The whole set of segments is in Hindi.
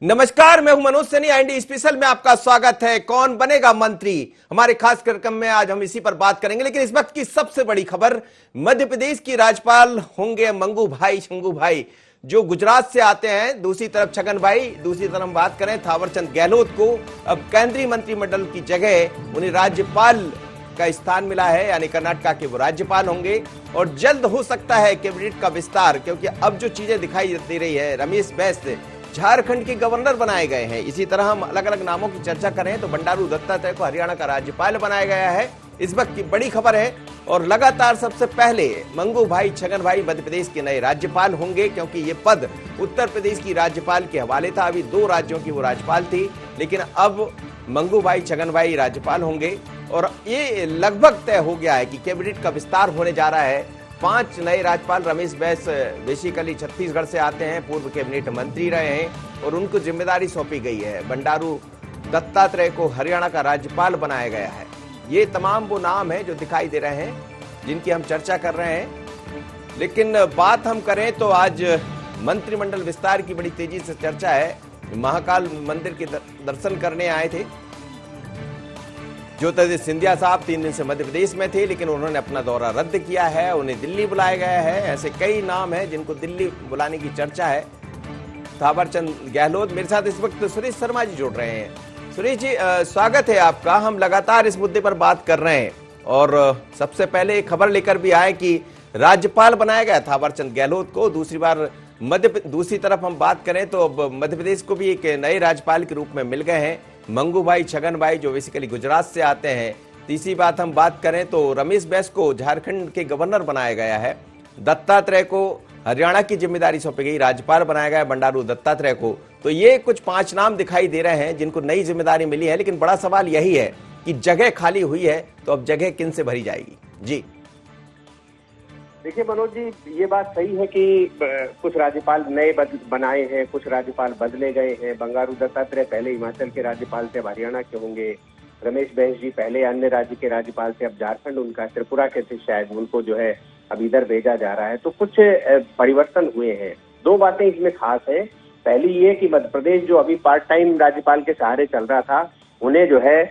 नमस्कार, मैं हूं मनोज सैनी। आईएनडी स्पेशल में आपका स्वागत है। कौन बनेगा मंत्री, हमारे खास कार्यक्रम में आज हम इसी पर बात करेंगे। लेकिन इस वक्त की सबसे बड़ी खबर, मध्य प्रदेश की राज्यपाल होंगे मंगू भाई शंगू भाई, जो गुजरात से आते हैं। दूसरी तरफ छगन भाई, दूसरी तरफ हम बात करें थावरचंद गहलोत को अब केंद्रीय मंत्रिमंडल की जगह उन्हें राज्यपाल का स्थान मिला है, यानी कर्नाटका के वो राज्यपाल होंगे। और जल्द हो सकता है कैबिनेट का विस्तार, क्योंकि अब जो चीजें दिखाई दे रही है, रमेश बैस झारखंड के गवर्नर बनाए गए हैं। इसी तरह हम अलग अलग नामों की चर्चा करें तो बंडारू दत्तात्रेय को हरियाणा का राज्यपाल बनाया गया है। इस वक्त की बड़ी खबर है। और लगातार सबसे पहले मंगू भाई छगन भाई मध्य प्रदेश के नए राज्यपाल होंगे, क्योंकि ये पद उत्तर प्रदेश की राज्यपाल के हवाले था। अभी 2 राज्यों की वो राज्यपाल थी, लेकिन अब मंगू भाई छगन भाई राज्यपाल होंगे। और ये लगभग तय हो गया है कि कैबिनेट का विस्तार होने जा रहा है। 5 नए राज्यपाल, रमेश बैस बेसिकली छत्तीसगढ़ से आते हैं, पूर्व कैबिनेट मंत्री रहे हैं और उनको जिम्मेदारी सौंपी गई है। बंडारू दत्तात्रेय को हरियाणा का राज्यपाल बनाया गया है। ये तमाम वो नाम हैं जो दिखाई दे रहे हैं, जिनकी हम चर्चा कर रहे हैं। लेकिन बात हम करें तो आज मंत्रिमंडल विस्तार की बड़ी तेजी से चर्चा है। महाकाल मंदिर के दर्शन करने आए थे ज्योतिरादित्य सिंधिया साहब, 3 दिन से मध्य प्रदेश में थे, लेकिन उन्होंने अपना दौरा रद्द किया है। उन्हें दिल्ली बुलाया गया है। ऐसे कई नाम हैं जिनको दिल्ली बुलाने की चर्चा है। थावरचंद गहलोत, मेरे साथ इस वक्त सुरेश शर्मा जी जुड़ रहे हैं। सुरेश जी, स्वागत है आपका। हम लगातार इस मुद्दे पर बात कर रहे हैं और सबसे पहले एक खबर लेकर भी आए कि राज्यपाल बनाया गया थावरचंद गहलोत को दूसरी बार। दूसरी तरफ हम बात करें तो मध्य प्रदेश को भी एक नए राज्यपाल के रूप में मिल गए हैं मंगू भाई छगन भाई, जो बेसिकली गुजरात से आते हैं। तीसरी बात हम बात करें तो रमेश बैस को झारखंड के गवर्नर बनाया गया है। दत्तात्रेय को हरियाणा की जिम्मेदारी सौंपी गई, राज्यपाल बनाया गया है बंडारू दत्तात्रेय को। तो ये कुछ 5 नाम दिखाई दे रहे हैं जिनको नई जिम्मेदारी मिली है। लेकिन बड़ा सवाल यही है कि जगह खाली हुई है, तो अब जगह किन से भरी जाएगी? जी देखिए मनोज जी, ये बात सही है कि कुछ राज्यपाल नए बनाए हैं, कुछ राज्यपाल बदले गए हैं। बंडारू दत्तात्रेय पहले हिमाचल के राज्यपाल थे, अब हरियाणा के होंगे। रमेश बैस जी पहले अन्य राज्य के राज्यपाल थे, अब झारखंड उनका, त्रिपुरा के थे शायद, उनको जो है अब इधर भेजा जा रहा है। तो कुछ परिवर्तन हुए हैं। 2 बातें इसमें खास है। पहली ये कि मध्य प्रदेश जो अभी पार्ट टाइम राज्यपाल के सहारे चल रहा था, उन्हें जो है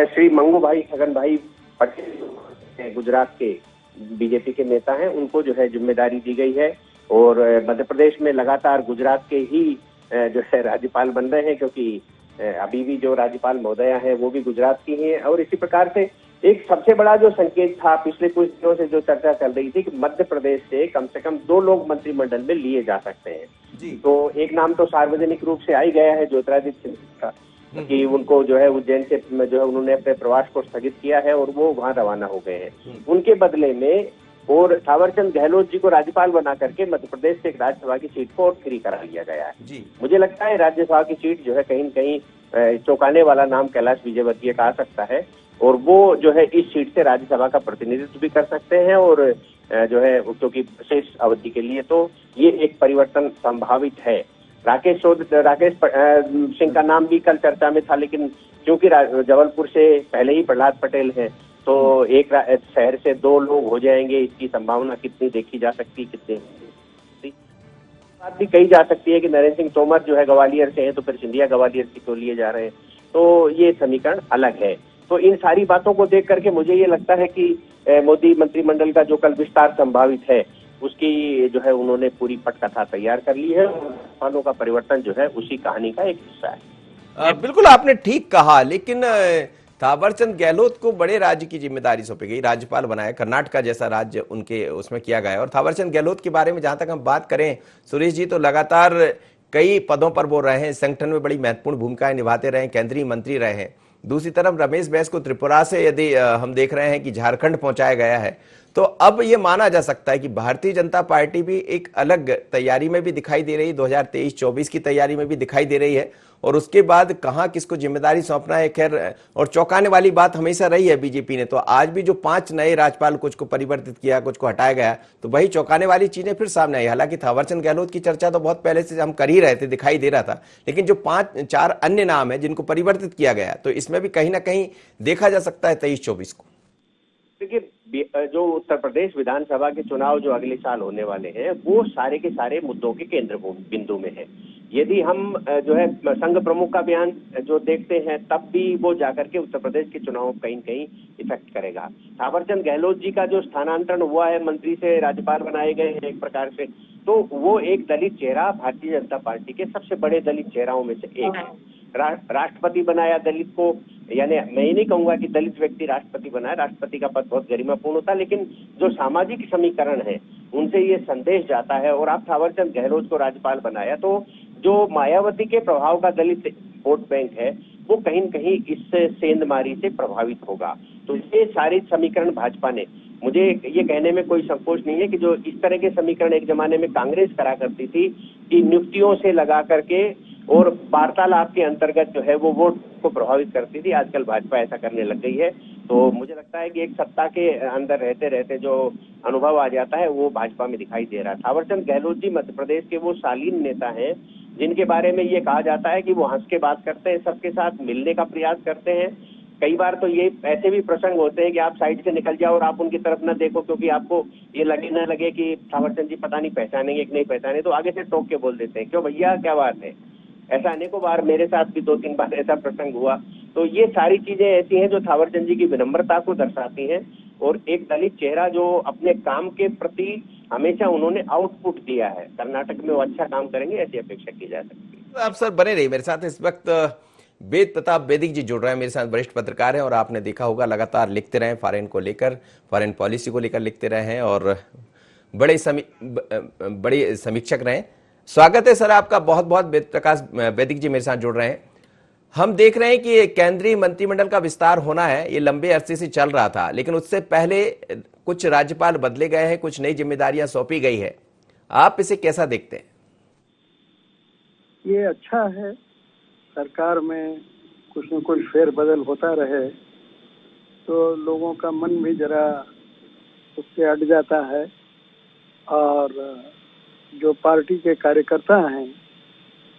श्री मंगू भाई छगन भाई पटेल, गुजरात के बीजेपी के नेता हैं, उनको जो है जिम्मेदारी दी गई है। और मध्य प्रदेश में लगातार गुजरात के ही जो है राज्यपाल बन रहे हैं, क्योंकि अभी भी जो राज्यपाल महोदया हैं वो भी गुजरात की हैं। और इसी प्रकार से एक सबसे बड़ा जो संकेत था पिछले कुछ दिनों से जो चर्चा चल रही थी कि मध्य प्रदेश से कम 2 लोग मंत्रिमंडल में लिए जा सकते हैं। तो एक नाम तो सार्वजनिक रूप से आ ही गया है, ज्योतिरादित्य सिंधिया, कि उनको जो है उज्जैन से जो है उन्होंने अपने प्रवास को स्थगित किया है और वो वहां रवाना हो गए हैं। उनके बदले में और थावरचंद गहलोत जी को राज्यपाल बना करके मध्य प्रदेश से एक राज्यसभा की सीट को और फ्री करा लिया गया है। मुझे लगता है राज्यसभा की सीट जो है कहीं न कहीं चौंकाने वाला नाम कैलाश विजयवर्गीय का आ सकता है, और वो जो है इस सीट से राज्यसभा का प्रतिनिधित्व भी कर सकते हैं। और जो है क्योंकि विशेष अवधि के लिए, तो ये एक परिवर्तन संभावित है। राकेश सिंह का नाम भी कल चर्चा में था, लेकिन क्योंकि जबलपुर से पहले ही प्रहलाद पटेल है, तो एक शहर से 2 लोग हो जाएंगे, इसकी संभावना कितनी देखी जा सकती है, कितनी बात भी कही जा सकती है कि नरेंद्र सिंह तोमर जो है ग्वालियर से है, तो फिर सिंधिया ग्वालियर से क्यों लिए जा रहे हैं। तो ये समीकरण अलग है। तो इन सारी बातों को देख करके मुझे ये लगता है कि मोदी मंत्रिमंडल का जो कल विस्तार संभावित है, उसकी जो है उन्होंने पूरी पटकथा तैयार कर ली है। और का परिवर्तन जो है उसी कहानी का एक हिस्सा है। बिल्कुल आपने ठीक कहा। लेकिन थावरचंद गहलोत को बड़े राज्य की जिम्मेदारी सौंपी गई, राज्यपाल बनाया, कर्नाटका जैसा राज्य उनके उसमें किया गया। और थावरचंद गहलोत के बारे में जहां तक हम बात करें सुरेश जी, तो लगातार कई पदों पर वो रहे हैं, संगठन में बड़ी महत्वपूर्ण भूमिकाएं निभाते रहे, केंद्रीय मंत्री रहे हैं। दूसरी तरफ रमेश बैस को त्रिपुरा से यदि हम देख रहे हैं कि झारखंड पहुंचाया गया है, तो अब ये माना जा सकता है कि भारतीय जनता पार्टी भी एक अलग तैयारी में भी दिखाई दे रही है, 2023-24 की तैयारी में भी दिखाई दे रही है। और उसके बाद कहां किसको जिम्मेदारी सौंपना है, खैर। और चौंकाने वाली बात हमेशा रही है बीजेपी ने, तो आज भी जो 5 नए राज्यपाल, कुछ को परिवर्तित किया, कुछ को हटाया गया, तो वही चौंकाने वाली चीजें फिर सामने आई। हालांकि थावरचंद गहलोत की चर्चा तो बहुत पहले से हम कर ही रहे थे, दिखाई दे रहा था, लेकिन जो 5-4 अन्य नाम है जिनको परिवर्तित किया गया, तो इसमें भी कहीं ना कहीं देखा जा सकता है 23-24 को। देखिए, जो उत्तर प्रदेश विधानसभा के चुनाव जो अगले साल होने वाले हैं, वो सारे के सारे मुद्दों के केंद्र बिंदु में है। यदि हम जो है संघ प्रमुख का बयान जो देखते हैं, तब भी वो जाकर के उत्तर प्रदेश के चुनाव कहीं न कहीं इफेक्ट करेगा। थावरचंद गहलोत जी का जो स्थानांतरण हुआ है, मंत्री से राज्यपाल बनाए गए हैं एक प्रकार से, तो वो एक दलित चेहरा, भारतीय जनता पार्टी के सबसे बड़े दलित चेहराओं में से एक है। राष्ट्रपति बनाया दलित को, यानी मैं ये नहीं कहूंगा कि दलित व्यक्ति राष्ट्रपति बनाया, राष्ट्रपति का पद बहुत गरिमापूर्ण होता है, लेकिन जो सामाजिक समीकरण है उनसे ये संदेश जाता है। और आप थावरचंद गहलोत को राज्यपाल बनाया तो जो मायावती के प्रभाव का दलित वोट बैंक है वो कहीं न कहीं इस सेंधमारी से प्रभावित होगा। तो ये सारे समीकरण भाजपा ने, मुझे ये कहने में कोई संकोच नहीं है कि जो इस तरह के समीकरण एक जमाने में कांग्रेस करा करती थी कि नियुक्तियों से लगा करके और वार्तालाप के अंतर्गत जो है वो वोट को प्रभावित करती थी, आजकल भाजपा ऐसा करने लग गई है। तो मुझे लगता है कि एक सत्ता के अंदर रहते रहते जो अनुभव आ जाता है वो भाजपा में दिखाई दे रहा है। थावरचंद गहलोत जी मध्य प्रदेश के वो शालीन नेता हैं जिनके बारे में ये कहा जाता है कि वो हंस के बात करते हैं, सबके साथ मिलने का प्रयास करते हैं। कई बार तो ये ऐसे भी प्रसंग होते हैं कि आप साइड से निकल जाओ और आप उनकी तरफ न देखो, क्योंकि आपको ये लगे न लगे कि थावरचंद जी पता नहीं पहचानेंगे कि नहीं पहचाने, तो आगे से टोक के बोल देते हैं, क्यों भैया क्या बात है। ऐसा अनेकों बार, मेरे साथ भी 2-3 बार ऐसा प्रसंग हुआ। तो ये सारी चीजें ऐसी हैं जो थावरचंद जी की विनम्रता को दर्शाती हैं और एक दलित चेहरा जो अपने काम के प्रति हमेशा उन्होंने आउटपुट दिया है। कर्नाटक में वो अच्छा काम करेंगे ऐसी अपेक्षा की जा सकती है। तो आप सर बने रहिए मेरे साथ। इस वक्त वेद प्रताप वैदिक जी जुड़ रहे हैं मेरे साथ, वरिष्ठ पत्रकार हैं और आपने देखा होगा लगातार लिखते रहे फॉरेन को लेकर, फॉरेन पॉलिसी को लेकर लिखते रहे हैं और बड़े समीक्षक रहे। स्वागत है सर आपका बहुत बहुत। वेद प्रकाश वैदिक जी मेरे साथ जुड़ रहे हैं। हम देख रहे हैं कि केंद्रीय मंत्रिमंडल का विस्तार होना है, ये लंबे अरसे से चल रहा था, लेकिन उससे पहले कुछ राज्यपाल बदले गए हैं, कुछ नई जिम्मेदारियां सौंपी गई है। आप इसे कैसा देखते हैं? ये अच्छा है, सरकार में कुछ न कुछ फेरबदल होता रहे तो लोगों का मन भी जरा उससे हट जाता है और जो पार्टी के कार्यकर्ता हैं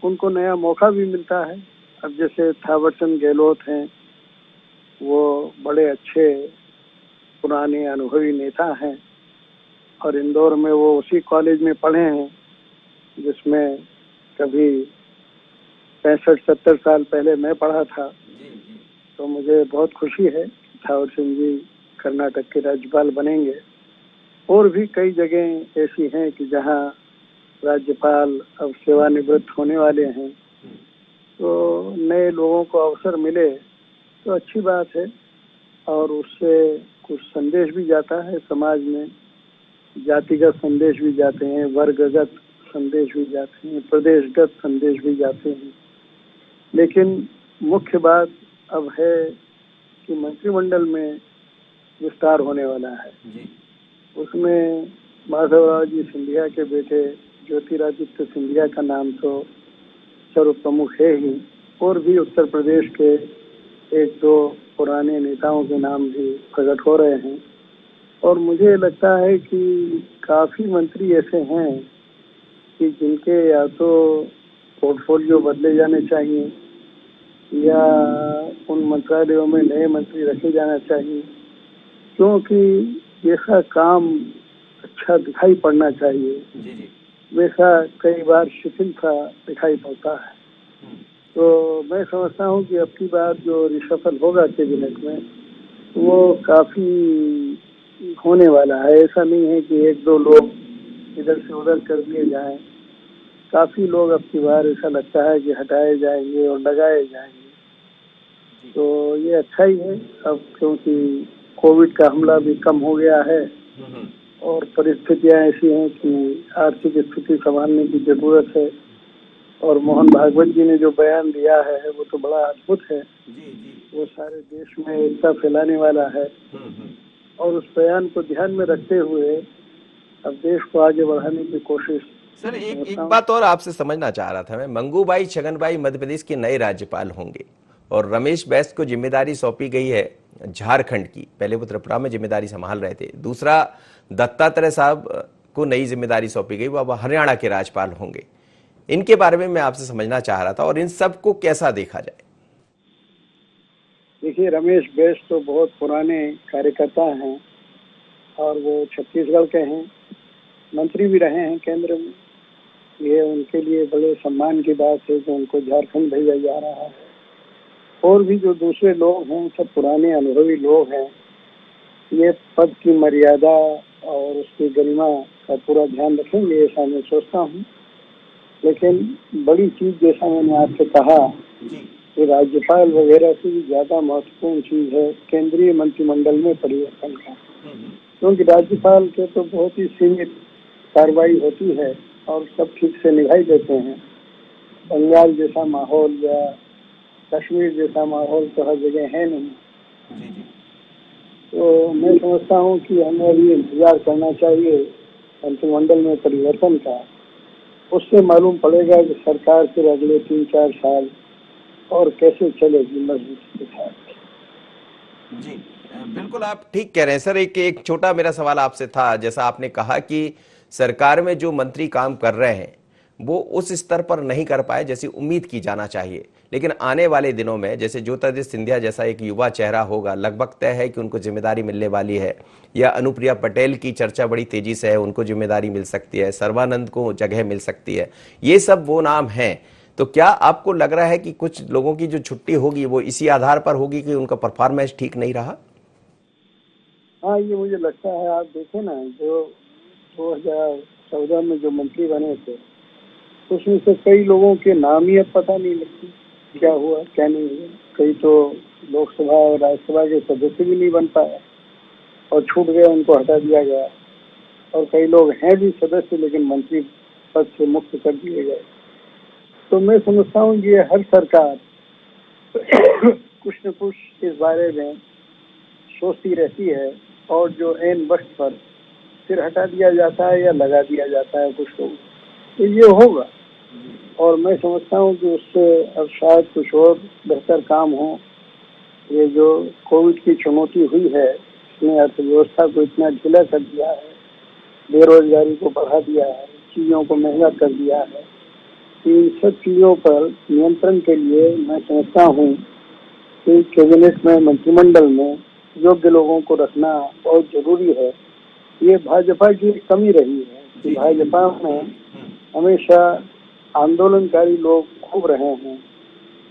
उनको नया मौका भी मिलता है। अब जैसे थावरचंद गहलोत हैं, वो बड़े अच्छे पुराने अनुभवी नेता हैं और इंदौर में वो उसी कॉलेज में पढ़े हैं जिसमें कभी 65-70 साल पहले मैं पढ़ा था। तो मुझे बहुत खुशी है कि थावरचंद जी कर्नाटक के राज्यपाल बनेंगे। और भी कई जगह ऐसी हैं कि जहां राज्यपाल अब सेवानिवृत्त होने वाले हैं, तो नए लोगों को अवसर मिले तो अच्छी बात है और उससे कुछ संदेश भी जाता है समाज में, जातिगत संदेश भी जाते हैं, वर्गगत संदेश भी जाते हैं, प्रदेशगत संदेश भी जाते हैं। लेकिन मुख्य बात अब है कि मंत्रिमंडल में विस्तार होने वाला है जी। उसमें माधवराव जी सिंधिया के बेटे ज्योतिरादित्य सिंधिया का नाम तो सर्व प्रमुख है ही, और भी उत्तर प्रदेश के 1-2 पुराने नेताओं के नाम भी प्रकट हो रहे हैं। और मुझे लगता है कि काफी मंत्री ऐसे हैं कि जिनके या तो पोर्टफोलियो बदले जाने चाहिए या उन मंत्रालयों में नए मंत्री रखे जाना चाहिए, क्योंकि ऐसा काम अच्छा दिखाई पड़ना चाहिए जी। वैसा कई बार शिथिल सा दिखाई पड़ता है। तो मैं समझता हूँ कि अब की बार जो रिशफल होगा कैबिनेट में वो काफी होने वाला है। ऐसा नहीं है कि 1-2 लोग इधर से उधर कर दिए जाएं, काफी लोग अब की बार ऐसा लगता है कि हटाए जाएंगे और लगाए जाएंगे। तो ये अच्छा ही है अब, क्योंकि कोविड का हमला भी कम हो गया है और परिस्थितियां ऐसी हैं कि आर्थिक स्थिति संभालने की जरूरत है। और मोहन भागवत जी ने जो बयान दिया है वो तो बड़ा अद्भुत है जी। वो सारे देश में एकता फैलाने वाला है और उस बयान को ध्यान में रखते हुए अब देश को आगे बढ़ाने की कोशिश। सर एक बात और आपसे समझना चाह रहा था मैं, मंगूभाई छगनभाई मध्य प्रदेश के नए राज्यपाल होंगे और रमेश बैस को जिम्मेदारी सौंपी गई है झारखंड की। पहले वो त्रिपुरा में जिम्मेदारी संभाल रहे थे। दूसरा दत्तात्रेय साहब को नई जिम्मेदारी सौंपी गई, वो अब हरियाणा के राज्यपाल होंगे। इनके बारे में मैं आपसे समझना चाह रहा था और इन सब को कैसा देखा जाए? देखिए, रमेश बैस तो बहुत पुराने कार्यकर्ता हैं और वो छत्तीसगढ़ के हैं, मंत्री भी रहे हैं केंद्र में ये उनके लिए बड़े सम्मान की बात है कि उनको झारखंड भेजा जा रहा है। और भी जो दूसरे लोग हैं सब पुराने अनुभवी लोग हैं। ये पद की मर्यादा और उसकी गरिमा का पूरा ध्यान रखेंगे ऐसा मैं सोचता हूँ। लेकिन बड़ी चीज जैसा मैंने आपसे कहा कि राज्यपाल वगैरह से भी ज्यादा महत्वपूर्ण चीज है केंद्रीय मंत्रिमंडल में परिवर्तन का। क्योंकि राज्यपाल के तो बहुत ही सीमित कार्रवाई होती है और सब ठीक से निभाई देते हैं। बंगाल जैसा माहौल या कश्मीर जैसा माहौल तो हर जगह है नहीं। तो मैं समझता हूँ कि हमें अभी इंतजार करना चाहिए मंत्रिमंडल में परिवर्तन का। उससे मालूम पड़ेगा कि सरकार फिर अगले 3-4 साल और कैसे चलेगी मजबूती के साथ। जी बिल्कुल आप ठीक कह रहे हैं सर। एक एक छोटा मेरा सवाल आपसे था, जैसा आपने कहा कि सरकार में जो मंत्री काम कर रहे हैं वो उस स्तर पर नहीं कर पाए जैसी उम्मीद की जाना चाहिए, लेकिन आने वाले दिनों में जैसे ज्योतिरादित्य सिंधिया जैसा एक युवा चेहरा होगा, लगभग तय है कि उनको जिम्मेदारी मिलने वाली है, या अनुप्रिया पटेल की चर्चा बड़ी तेजी से है, उनको जिम्मेदारी मिल सकती है, सर्बानंद को जगह मिल सकती है, ये सब वो नाम हैं। तो क्या आपको लग रहा है कि कुछ लोगों की जो छुट्टी होगी वो इसी आधार पर होगी कि उनका परफॉर्मेंस ठीक नहीं रहा? हाँ, ये मुझे लगता है। आप देखें ना, जो 2014 में जो मंत्री बने थे उसमें से कई लोगों के नाम ही अब पता नहीं लगती क्या हुआ क्या नहीं हुआ। कई तो लोकसभा और राज्यसभा के सदस्य भी नहीं बन पाए और छूट गए, उनको हटा दिया गया। और कई लोग हैं भी सदस्य लेकिन मंत्री पद से मुक्त कर दिए गए। तो मैं समझता हूँ कि हर सरकार कुछ न कुछ इस बारे में सोचती रहती है और जो एन वक्त पर फिर हटा दिया जाता है या लगा दिया जाता है कुछ लोग, तो ये होगा। और मैं समझता हूँ कि उससे अब शायद कुछ और बेहतर काम हो। ये जो कोविड की चुनौती हुई है इसने अर्थव्यवस्था को इतना ढीला कर दिया है, बेरोजगारी को बढ़ा दिया है, चीज़ों को महंगा कर दिया है। इन सब चीज़ों पर नियंत्रण के लिए मैं समझता हूँ कि कैबिनेट में, मंत्रिमंडल में योग्य लोगों को रखना बहुत जरूरी है। ये भाजपा की कमी रही है कि भाजपा में हमेशा आंदोलनकारी लोग खूब रहे हैं,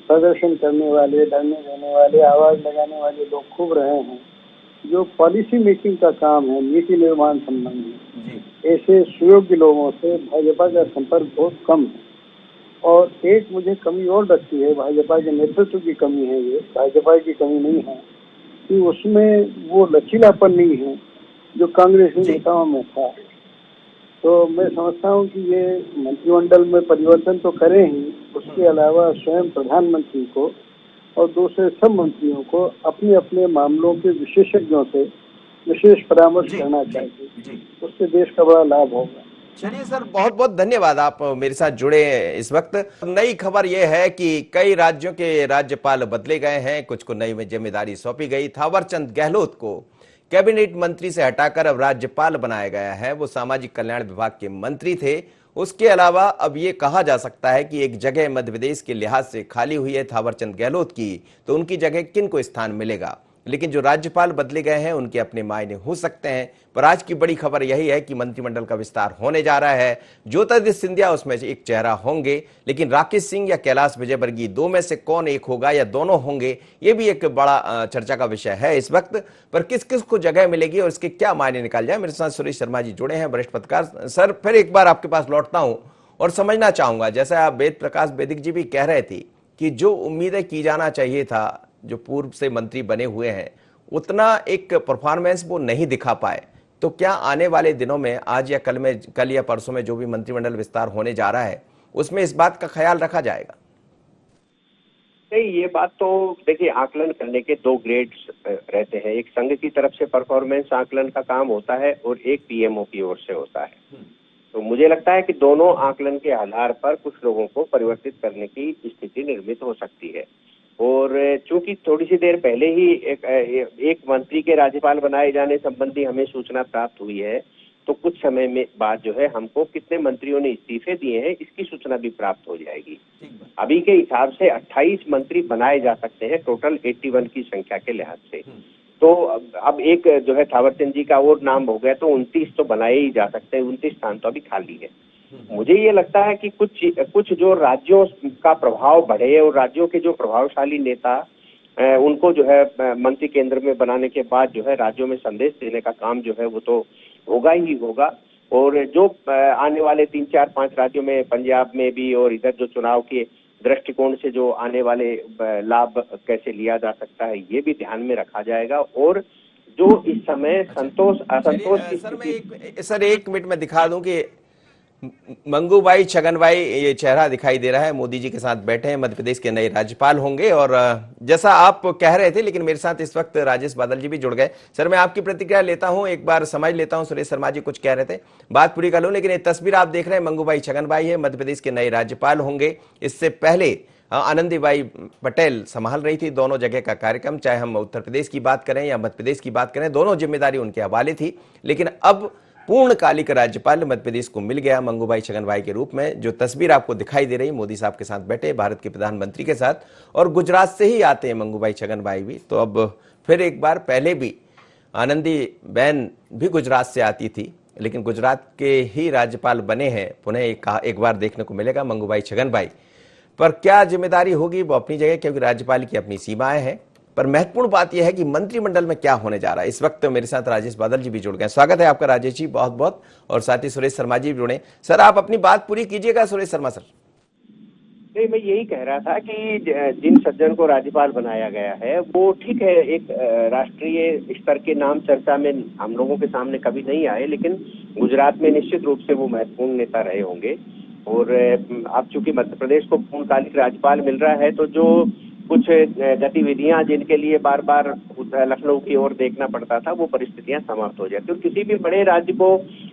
प्रदर्शन करने वाले, धरने देने वाले, आवाज लगाने वाले लोग खूब रहे हैं। जो पॉलिसी मेकिंग का काम है, नीति निर्माण संबंधी, ऐसे सुयोग्य लोगों से भाजपा का संपर्क बहुत कम है। और एक मुझे कमी और लगती है, भाजपा के नेतृत्व की कमी है, ये भाजपा की कमी नहीं है कि उसमें वो लचीलापन नहीं है जो कांग्रेसी नेताओं में था। तो मैं समझता हूँ कि ये मंत्रिमंडल में परिवर्तन तो करें ही, उसके अलावा स्वयं प्रधानमंत्री को और दूसरे सब मंत्रियों को अपने अपने मामलों के विशेषज्ञों से विशेष परामर्श करना चाहिए। उससे देश का बड़ा लाभ होगा। चलिए सर, बहुत बहुत धन्यवाद, आप मेरे साथ जुड़े इस वक्त। नई खबर यह है कि कई राज्यों के राज्यपाल बदले गए हैं, कुछ को नई जिम्मेदारी सौंपी गई। थावरचंद गहलोत को कैबिनेट मंत्री से हटाकर अब राज्यपाल बनाया गया है। वो सामाजिक कल्याण विभाग के मंत्री थे। उसके अलावा अब ये कहा जा सकता है कि एक जगह मध्य प्रदेश के लिहाज से खाली हुई है थावरचंद गहलोत की, तो उनकी जगह किन को स्थान मिलेगा। लेकिन जो राज्यपाल बदले गए हैं उनके अपने मायने हो सकते हैं। पर आज की बड़ी खबर यही है कि मंत्रिमंडल का विस्तार होने जा रहा है। ज्योतिरादित्य सिंधिया उसमें से एक चेहरा होंगे, लेकिन राकेश सिंह या कैलाश विजयवर्गीय, दो में से कौन एक होगा या दोनों होंगे, ये भी एक बड़ा चर्चा का विषय है इस वक्त। पर किस किस को जगह मिलेगी और इसके क्या मायने निकाल जाए। मेरे साथ सुरेश शर्मा जी जुड़े हैं, वरिष्ठ पत्रकार। सर, फिर एक बार आपके पास लौटता हूं और समझना चाहूंगा, जैसा आप वेद प्रकाश वैदिक जी भी कह रहे थे कि जो उम्मीदें की जाना चाहिए था, जो पूर्व से मंत्री बने हुए हैं, उतना एक परफॉर्मेंस वो नहीं दिखा पाए। तो क्या आने वाले दिनों में, आज या कल या परसों में जो भी मंत्रिमंडल विस्तार होने जा रहा है, उसमें इस बात का ख्याल रखा जाएगा? नहीं, ये बात तो देखिए, आकलन करने के दो ग्रेड्स रहते हैं। एक संघ की तरफ से परफॉर्मेंस आकलन का काम होता है और एक पीएमओ की ओर से होता है। तो मुझे लगता है कि दोनों आकलन के आधार पर कुछ लोगों को परिवर्तित करने की स्थिति निर्मित हो सकती है। और चूंकि थोड़ी सी देर पहले ही एक मंत्री के राज्यपाल बनाए जाने संबंधी हमें सूचना प्राप्त हुई है, तो कुछ समय में बाद जो है हमको कितने मंत्रियों ने इस्तीफे दिए हैं इसकी सूचना भी प्राप्त हो जाएगी। अभी के हिसाब से 28 मंत्री बनाए जा सकते हैं टोटल 81 की संख्या के लिहाज से। तो अब एक जो है थावरचंद जी का और नाम हो गया, तो 29 तो बनाए ही जा सकते हैं। 29 स्थान तो अभी खाली है। मुझे ये लगता है कि कुछ जो राज्यों का प्रभाव बढ़े और राज्यों के जो प्रभावशाली नेता उनको जो है मंत्री केंद्र में बनाने के बाद जो है राज्यों में संदेश देने का काम जो है वो तो होगा ही होगा। और जो आने वाले 3-4-5 राज्यों में, पंजाब में भी, और इधर जो चुनाव के दृष्टिकोण से जो आने वाले लाभ कैसे लिया जा सकता है, ये भी ध्यान में रखा जाएगा। और जो इस समय संतोष असंतोष की सर 1 मिनट में दिखा दूं कि मंगूभाई छगनभाई ये चेहरा दिखाई दे रहा है, मोदी जी के साथ बैठे हैं, मध्य प्रदेश के नए राज्यपाल होंगे। और जैसा आप कह रहे थे, लेकिन मेरे साथ इस वक्त राजेश बादल जी भी जुड़ गए। सर मैं आपकी प्रतिक्रिया लेता हूं, एक बार समझ लेता हूं। सुरेश शर्मा जी कुछ कह रहे थे, बात पूरी कर लूं। लेकिन ये तस्वीर आप देख रहे हैं, मंगूभाई छगनभाई है, मध्य प्रदेश के नए राज्यपाल होंगे। इससे पहले आनंदीबाई पटेल संभाल रही थी दोनों जगह का कार्यक्रम, चाहे हम उत्तर प्रदेश की बात करें या मध्य प्रदेश की बात करें, दोनों जिम्मेदारी उनके हवाले थी। लेकिन अब पूर्णकालिक राज्यपाल मध्य प्रदेश को मिल गया मंगूभाई छगनभाई के रूप में। जो तस्वीर आपको दिखाई दे रही, मोदी साहब के साथ बैठे, भारत के प्रधानमंत्री के साथ, और गुजरात से ही आते हैं मंगूभाई छगनभाई भी। तो अब फिर एक बार, पहले भी आनंदी बेन भी गुजरात से आती थी, लेकिन गुजरात के ही राज्यपाल बने हैं। पुनः एक बार देखने को मिलेगा मंगूभाई छगनभाई। पर क्या जिम्मेदारी होगी वो अपनी जगह, क्योंकि राज्यपाल की अपनी सीमाएं हैं। पर महत्वपूर्ण बात यह है कि मंत्रिमंडल में क्या होने जा रहा है। इस वक्त मेरे साथ राजेश बादल जी भी जुड़ गए। स्वागत है आपका राजेश जी, बहुत बहुत। और साथ ही सुरेश शर्मा जी भी जुड़े। सर आप अपनी बात पूरी कीजिएगा। सुरेश शर्मा सर। नहीं, मैं यही कह रहा था कि जिन सज्जन को राज्यपाल बनाया गया है वो ठीक है, एक राष्ट्रीय स्तर के नाम चर्चा में हम लोगों के सामने कभी नहीं आए, लेकिन गुजरात में निश्चित रूप से वो महत्वपूर्ण नेता रहे होंगे। और अब चूंकि मध्य प्रदेश को पूर्णकालिक राज्यपाल मिल रहा है, तो जो कुछ गतिविधियां जिनके लिए बार बार लखनऊ की ओर देखना पड़ता था, वो परिस्थितियां समाप्त हो जाती। और किसी भी बड़े राज्य को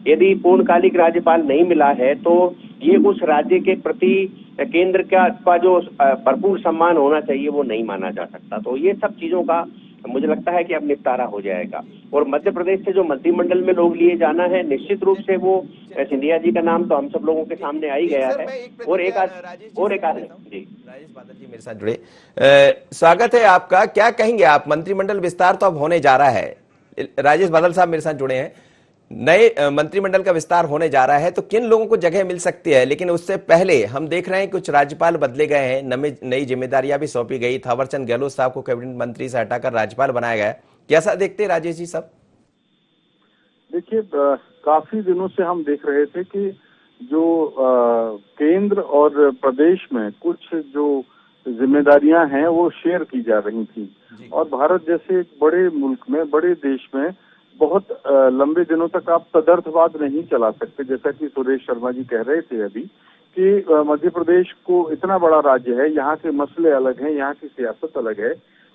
यदि पूर्णकालिक राज्यपाल नहीं मिला है, तो ये उस राज्य के प्रति केंद्र का जो भरपूर सम्मान होना चाहिए वो नहीं माना जा सकता। तो ये सब चीजों का मुझे लगता है कि अब निपटारा हो जाएगा। और मध्य प्रदेश से जो मंत्रिमंडल में लोग लिए जाना है, निश्चित रूप से वो सिंधिया जी का नाम तो हम सब लोगों के सामने आ ही गया है। और एक जी, राजेश बादल जी मेरे साथ जुड़े। स्वागत है आपका। क्या कहेंगे आप, मंत्रिमंडल विस्तार तो अब होने जा रहा है, राजेश बादल साहब मेरे साथ जुड़े हैं, नए मंत्रिमंडल का विस्तार होने जा रहा है, तो किन लोगों को जगह मिल सकती है? लेकिन उससे पहले हम देख रहे हैं कुछ राज्यपाल बदले गए हैं, नई जिम्मेदारियां भी सौंपी गई। थावरचंद गहलोत साहब को कैबिनेट मंत्री से हटाकर राज्यपाल बनाया गया। कैसा देखते हैं राजेश जी साहब? देखिए, काफी दिनों से हम देख रहे थे कि जो केंद्र और प्रदेश में कुछ जो जिम्मेदारियां हैं वो शेयर की जा रही थी। और भारत जैसे एक बड़े मुल्क में, बड़े देश में बहुत लंबे दिनों तक आप तदर्थवाद नहीं चला सकते। जैसा कि सुरेश शर्मा जी कह रहे थे अभी कि मध्य प्रदेश को इतना बड़ा राज्य है, यहाँ के मसले अलग हैं, यहाँ की सियासत अलग है,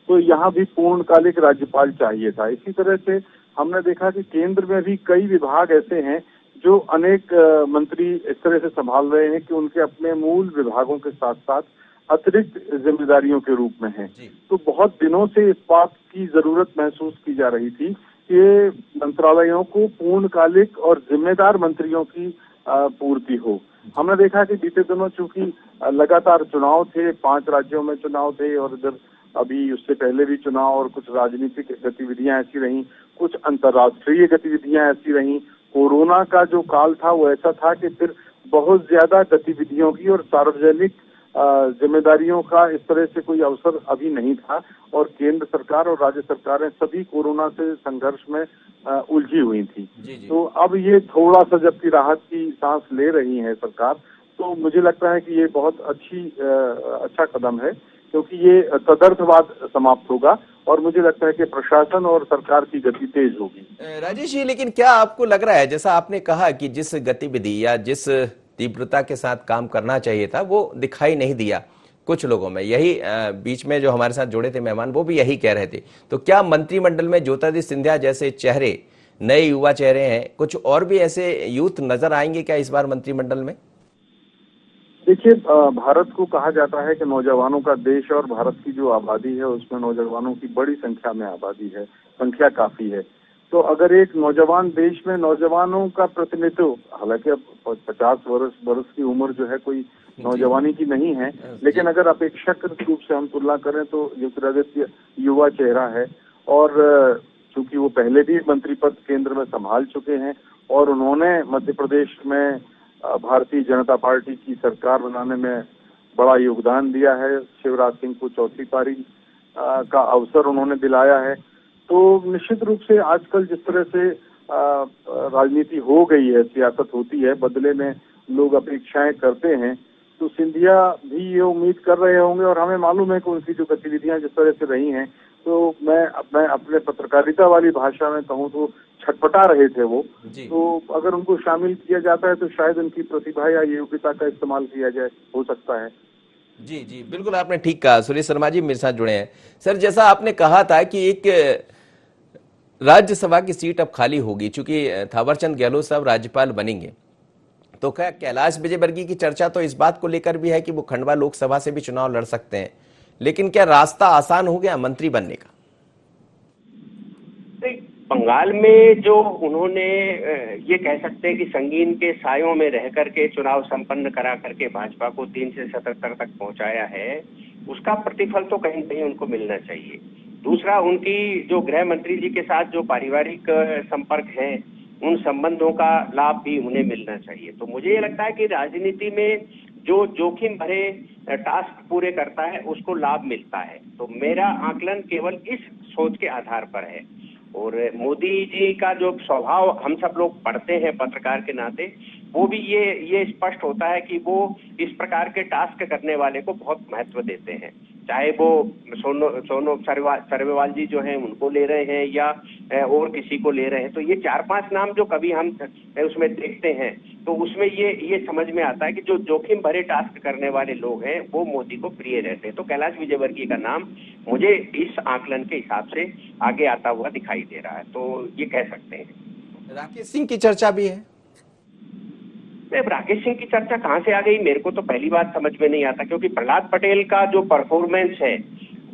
तो यहाँ भी पूर्णकालिक राज्यपाल चाहिए था। इसी तरह से हमने देखा कि केंद्र में भी कई विभाग ऐसे हैं जो अनेक मंत्री इस तरह से संभाल रहे हैं कि उनके अपने मूल विभागों के साथ साथ अतिरिक्त जिम्मेदारियों के रूप में हैं। तो बहुत दिनों से इस बात की जरूरत महसूस की जा रही थी कि मंत्रालयों को पूर्णकालिक और जिम्मेदार मंत्रियों की पूर्ति हो। हमने देखा कि बीते दिनों चूंकि लगातार चुनाव थे, 5 राज्यों में चुनाव थे, और इधर अभी उससे पहले भी चुनाव, और कुछ राजनीतिक गतिविधियां ऐसी रहीं, कुछ अंतर्राष्ट्रीय गतिविधियां ऐसी रहीं। कोरोना का जो काल था वो ऐसा था कि फिर बहुत ज्यादा गतिविधियों की और सार्वजनिक जिम्मेदारियों का इस तरह से कोई अवसर अभी नहीं था। और केंद्र सरकार और राज्य सरकारें सभी कोरोना से संघर्ष में उलझी हुई थी। तो अब ये थोड़ा सा जबकि राहत की सांस ले रही है सरकार, तो मुझे लगता है कि ये बहुत अच्छा कदम है, क्योंकि ये तदर्थवाद समाप्त होगा और मुझे लगता है कि प्रशासन और सरकार की गति तेज होगी। राजेश जी, लेकिन क्या आपको लग रहा है, जैसा आपने कहा कि जिस गतिविधि या जिस तीव्रता के साथ काम करना चाहिए था वो दिखाई नहीं दिया कुछ लोगों में? यही बीच में जो हमारे साथ जुड़े थे मेहमान, वो भी यही कह रहे थे। तो क्या मंत्रिमंडल में ज्योतिरादित्य सिंधिया जैसे चेहरे, नए युवा चेहरे हैं, कुछ और भी ऐसे यूथ नजर आएंगे क्या इस बार मंत्रिमंडल में? देखिए, भारत को कहा जाता है कि नौजवानों का देश, और भारत की जो आबादी है उसमें नौजवानों की बड़ी संख्या में आबादी है, संख्या काफी है। तो अगर एक नौजवान देश में नौजवानों का प्रतिनिधित्व, हालांकि अब 50 वर्ष की उम्र जो है कोई नौजवानी की नहीं है, लेकिन अगर अपेक्षाकृत रूप से हम तुलना करें तो ज्योतिरादित्य युवा चेहरा है। और चूंकि वो पहले भी मंत्री पद केंद्र में संभाल चुके हैं और उन्होंने मध्य प्रदेश में भारतीय जनता पार्टी की सरकार बनाने में बड़ा योगदान दिया है। शिवराज सिंह को चौथी पारी का अवसर उन्होंने दिलाया है। तो निश्चित रूप से आजकल जिस तरह से राजनीति हो गई है, सियासत होती है, बदले में लोग अपेक्षाएं करते हैं, तो सिंधिया भी ये उम्मीद कर रहे होंगे और हमें मालूम है कि उनकी जो गतिविधियां जिस तरह से रही हैं, तो मैं अपने पत्रकारिता वाली भाषा में कहूँ तो छटपटा रहे थे वो। तो अगर उनको शामिल किया जाता है तो शायद उनकी प्रतिभा या योग्यता का इस्तेमाल किया जाए, हो सकता है। जी जी, बिल्कुल आपने ठीक कहा। सुरेश शर्मा जी मेरे साथ जुड़े हैं। सर, जैसा आपने कहा था कि एक राज्यसभा की सीट अब खाली होगी चूंकि थावरचंद गहलोत साहब राज्यपाल बनेंगे, तो क्या कैलाश विजयवर्गीय की चर्चा तो इस बात को लेकर भी है कि वो खंडवा लोकसभा से भी चुनाव लड़ सकते हैं, लेकिन क्या रास्ता आसान हो गया मंत्री बनने का? बंगाल में जो उन्होंने ये कह सकते हैं कि संगीन के सायों में रह करके चुनाव संपन्न करा करके भाजपा को 3 से 77 तक पहुंचाया है, उसका प्रतिफल तो कहीं कहीं उनको मिलना चाहिए। दूसरा, उनकी जो गृह मंत्री जी के साथ जो पारिवारिक संपर्क है, उन संबंधों का लाभ भी उन्हें मिलना चाहिए। तो मुझे ये लगता है कि राजनीति में जो जोखिम भरे टास्क पूरे करता है उसको लाभ मिलता है। तो मेरा आकलन केवल इस सोच के आधार पर है। और मोदी जी का जो स्वभाव हम सब लोग पढ़ते हैं पत्रकार के नाते, वो भी ये स्पष्ट होता है कि वो इस प्रकार के टास्क करने वाले को बहुत महत्व देते हैं। चाहे वो सोनू सर्वेवाल जी जो हैं उनको ले रहे हैं या और किसी को ले रहे हैं, तो ये 4-5 नाम जो कभी हम उसमें देखते हैं तो उसमें ये समझ में आता है कि जो जोखिम भरे टास्क करने वाले लोग हैं वो मोदी को प्रिय रहते हैं। तो कैलाश विजयवर्गीय का नाम मुझे इस आकलन के हिसाब से आगे आता हुआ दिखाई दे रहा है, तो ये कह सकते हैं। राकेश सिंह की चर्चा भी है। राकेश सिंह की चर्चा कहां से आ गई, मेरे को तो पहली बात समझ में नहीं आता, क्योंकि प्रहलाद पटेल का जो परफॉर्मेंस है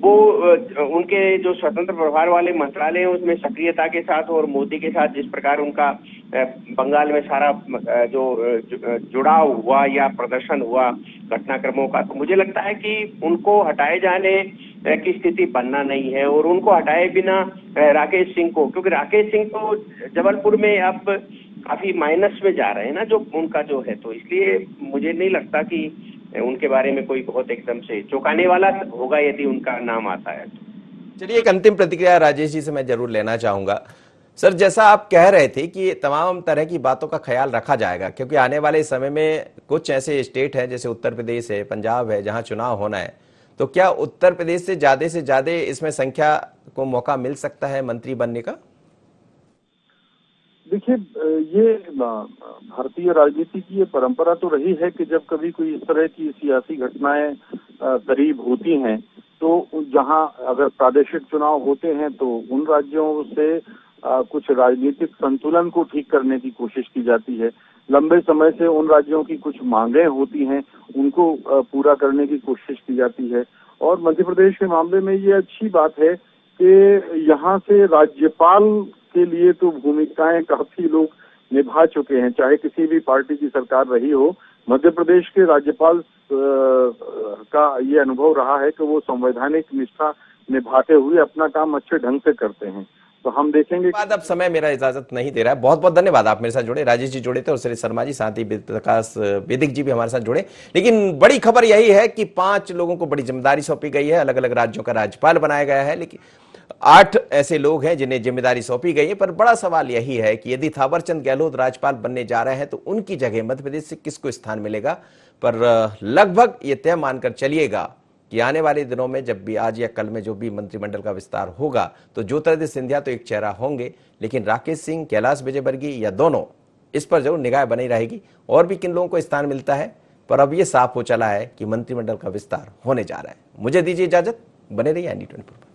वो उनके जो स्वतंत्र प्रभार वाले मंत्रालय हैं उसमें सक्रियता के साथ और मोदी के साथ जिस प्रकार उनका बंगाल में सारा जो जुड़ाव हुआ या प्रदर्शन हुआ घटनाक्रमों का, तो मुझे लगता है कि उनको हटाए जाने की स्थिति बनना नहीं है। और उनको हटाए बिना राकेश सिंह को, क्योंकि राकेश सिंह तो जबलपुर में अब काफी माइनस में जा रहे हैं ना जो उनका जो है, तो इसलिए मुझे नहीं लगता कि उनके बारे में कोई बहुत एकदम से चौंकाने वाला होगा यदि उनका नाम आता है। चलिए, एक अंतिम प्रतिक्रिया राजेश जी से मैं जरूर लेना चाहूंगा। सर, जैसा आप कह रहे थे कि तमाम तरह की बातों का ख्याल रखा जाएगा, क्योंकि आने वाले समय में कुछ ऐसे स्टेट हैं जैसे उत्तर प्रदेश है, पंजाब है, जहां चुनाव होना है, तो क्या उत्तर प्रदेश से ज्यादा इसमें संख्या को मौका मिल सकता है मंत्री बनने का? देखिए, ये भारतीय राजनीति की ये परंपरा तो रही है कि जब कभी कोई इस तरह की सियासी घटनाएं करीब होती हैं, तो जहां अगर प्रादेशिक चुनाव होते हैं तो उन राज्यों से कुछ राजनीतिक संतुलन को ठीक करने की कोशिश की जाती है। लंबे समय से उन राज्यों की कुछ मांगें होती हैं, उनको पूरा करने की कोशिश की जाती है। और मध्य प्रदेश के मामले में ये अच्छी बात है कि यहाँ से राज्यपाल के लिए तो भूमिकाएं काफी लोग निभा चुके हैं, चाहे किसी भी पार्टी की सरकार रही हो। मध्य प्रदेश के राज्यपाल का ये अनुभव रहा है कि वो संवैधानिक निष्ठा निभाते हुए अपना काम अच्छे ढंग से करते हैं। तो हम देखेंगे। अब समय मेरा इजाजत नहीं दे रहा है। बहुत बहुत धन्यवाद, आप मेरे साथ जुड़े। राजेश जी जुड़े थे और सुरेश शर्मा जी, साथ ही प्रकाश वेदिक जी भी हमारे साथ जुड़े। लेकिन बड़ी खबर यही है कि 5 लोगों को बड़ी जिम्मेदारी सौंपी गई है, अलग अलग राज्यों का राज्यपाल बनाया गया है, लेकिन 8 ऐसे लोग हैं जिन्हें जिम्मेदारी सौंपी गई है। पर बड़ा सवाल यही है कि यदि थावरचंद गहलोत राज्यपाल बनने जा रहे हैं तो उनकी जगह मध्य प्रदेश से किसको स्थान मिलेगा। पर लगभग ये तय मानकर चलिएगा कि आने वाले दिनों में जब भी आज या कल में जो भी मंत्रिमंडल का विस्तार होगा तो ज्योतिरादित्य सिंधिया तो एक चेहरा होंगे, लेकिन राकेश सिंह, कैलाश विजयवर्गीय या दोनों, इस पर जरूर निगाह बनी रहेगी। और भी किन लोगों को स्थान मिलता है, पर अब यह साफ हो चला है कि मंत्रिमंडल का विस्तार होने जा रहा है। मुझे दीजिए इजाजत, बने रहिए ND24 पर।